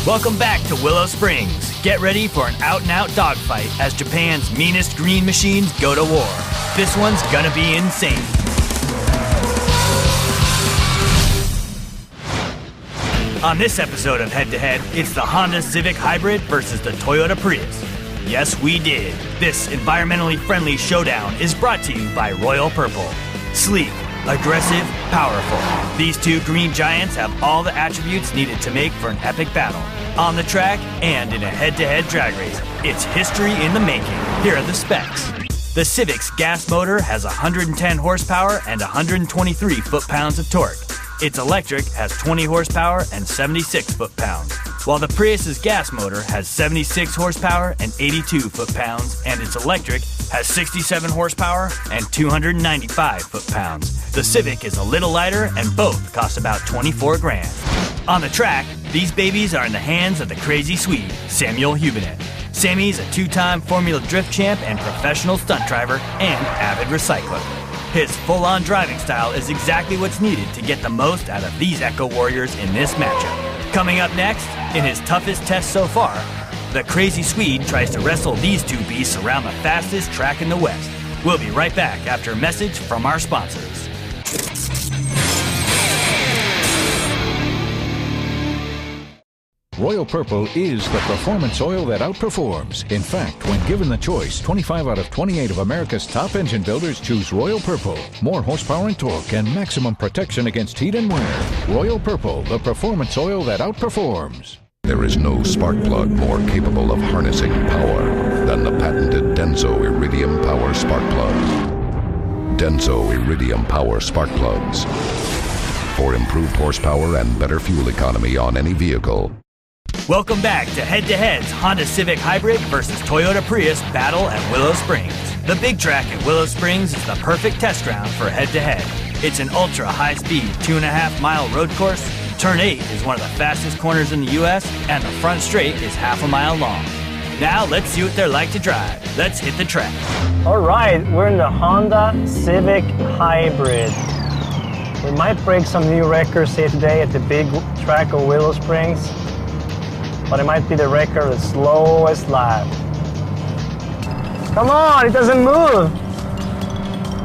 Welcome back to Willow Springs. Get ready for an out-and-out dogfight as Japan's meanest green machines go to war. This one's gonna be insane. On this episode of Head to Head, it's the Honda Civic Hybrid versus the Toyota Prius. Yes, we did. This environmentally friendly showdown is brought to you by Royal Purple. Sleek, aggressive, powerful. These two green giants have all the attributes needed to make for an epic battle. On the track and in a head-to-head drag race, it's history in the making. Here are the specs. The Civic's gas motor has 110 horsepower and 123 foot-pounds of torque. Its electric has 20 horsepower and 76 foot-pounds, while the Prius's gas motor has 76 horsepower and 82 foot-pounds, and its electric has 67 horsepower and 295 foot-pounds. The Civic is a little lighter and both cost about 24 grand. On the track, these babies are in the hands of the crazy Swede, Samuel Hübinette. Sammy's a two-time Formula Drift champ and professional stunt driver and avid recycler. His full-on driving style is exactly what's needed to get the most out of these Echo Warriors in this matchup. Coming up next, in his toughest test so far, the crazy Swede tries to wrestle these two beasts around the fastest track in the West. We'll be right back after a message from our sponsors. Royal Purple is the performance oil that outperforms. In fact, when given the choice, 25 out of 28 of America's top engine builders choose Royal Purple. More horsepower and torque and maximum protection against heat and wear. Royal Purple, the performance oil that outperforms. There is no spark plug more capable of harnessing power than the patented Denso Iridium Power Spark Plugs. Denso Iridium Power Spark Plugs. For improved horsepower and better fuel economy on any vehicle. Welcome back to Head-to-Head's Honda Civic Hybrid versus Toyota Prius battle at Willow Springs. The big track at Willow Springs is the perfect test ground for head-to-head. It's an ultra-high-speed 2.5-mile road course. Turn 8 is one of the fastest corners in the U.S., and the front straight is half a mile long. Now let's see what they're like to drive. Let's hit the track. All right, we're in the Honda Civic Hybrid. We might break some new records here today at the big track of Willow Springs. But it might be the record of the slowest lap. Come on, it doesn't move.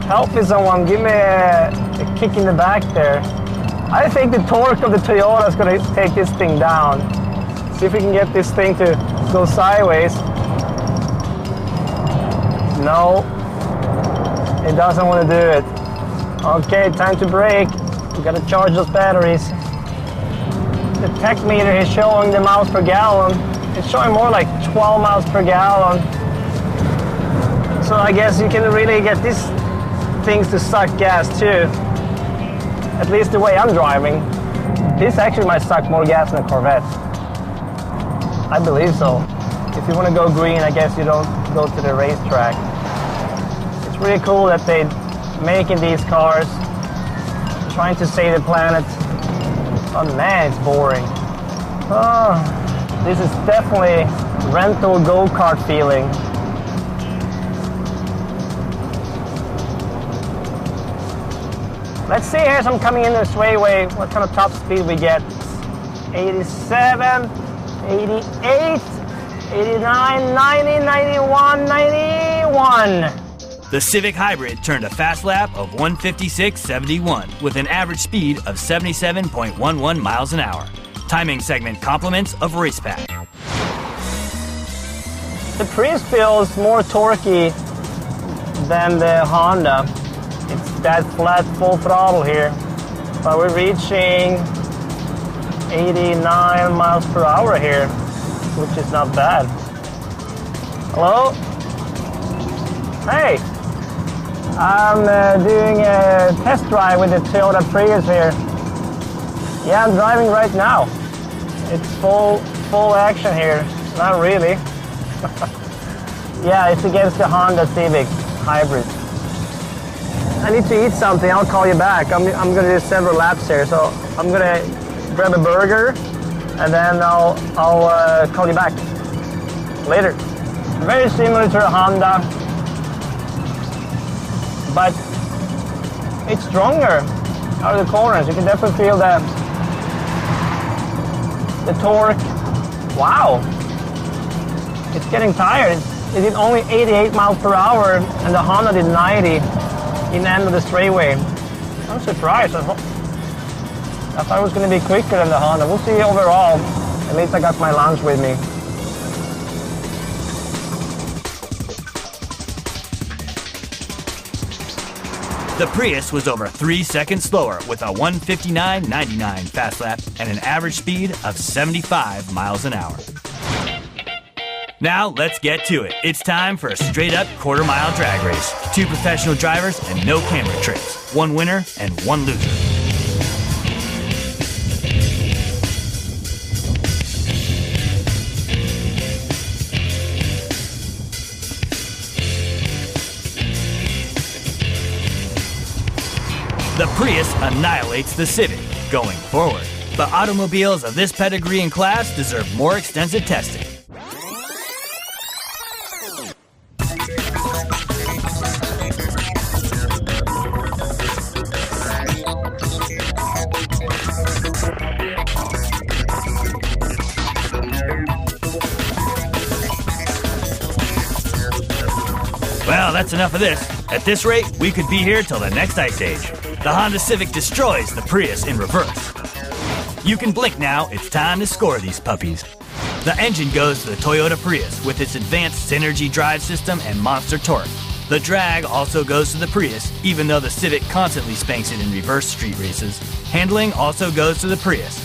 Help me someone, give me a kick in the back there. I think the torque of the Toyota is going to take this thing down. See if we can get this thing to go sideways. No, it doesn't want to do it. Okay, time to brake. We got to charge those batteries. The tech meter is showing the miles per gallon. It's showing more like 12 miles per gallon. So I guess you can really get these things to suck gas too. At least the way I'm driving. This actually might suck more gas than a Corvette. I believe so. If you want to go green, I guess you don't go to the racetrack. It's really cool that they're making these cars, trying to save the planet. Oh man, it's boring. Oh, this is definitely rental go-kart feeling. Let's see here as I'm coming in the straightaway what kind of top speed we get. 87, 88, 89, 90, 91, 91. The Civic Hybrid turned a fast lap of 156.71 with an average speed of 77.11 miles an hour. Timing segment compliments of Racepack. The Prius feels more torquey than the Honda. It's that flat full throttle here. But we're reaching 89 miles per hour here, which is not bad. Hello? Hey! I'm doing a test drive with the Toyota Prius here. Yeah, I'm driving right now. It's full action here. Not really. Yeah, it's against the Honda Civic Hybrid. I need to eat something. I'll call you back. I'm going to do several laps here, so I'm going to grab a burger and then I'll call you back later. Very similar to a Honda, but it's stronger out of the corners. You can definitely feel the torque Wow, it's getting tired. It did only 88 miles per hour and the Honda did 90 in the end of the straightaway. I'm surprised. I thought it was going to be quicker than the Honda. We'll see overall. At least I got my lunch with me. The Prius was over 3 seconds slower with a 1:59.99 fast lap and an average speed of 75 miles an hour. Now let's get to it. It's time for a straight-up quarter-mile drag race. 2 professional drivers and no camera tricks. 1 winner and 1 loser. The Prius annihilates the Civic going forward, but automobiles of this pedigree and class deserve more extensive testing. Well, that's enough of this. At this rate, we could be here till the next ice age. The Honda Civic destroys the Prius in reverse. You can blink now, it's time to score these puppies. The engine goes to the Toyota Prius with its advanced Synergy drive system and monster torque. The drag also goes to the Prius, even though the Civic constantly spanks it in reverse street races. Handling also goes to the Prius.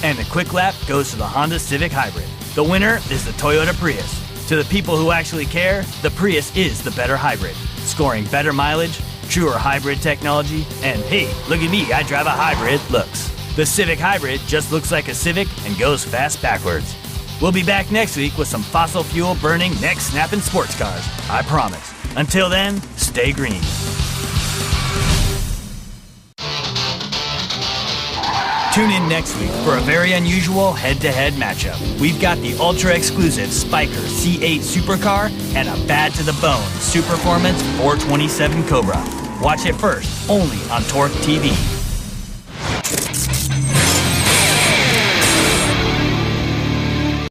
And the quick lap goes to the Honda Civic Hybrid. The winner is the Toyota Prius. To the people who actually care, the Prius is the better hybrid, scoring better mileage, truer hybrid technology, and hey, look at me, I drive a hybrid looks. The Civic Hybrid just looks like a Civic and goes fast backwards. We'll be back next week with some fossil fuel burning, neck snapping sports cars, I promise. Until then, stay green. Tune in next week for a very unusual head-to-head matchup. We've got the ultra-exclusive Spiker C8 Supercar and a bad-to-the-bone Superformance 427 Cobra. Watch it first, only on Torque TV.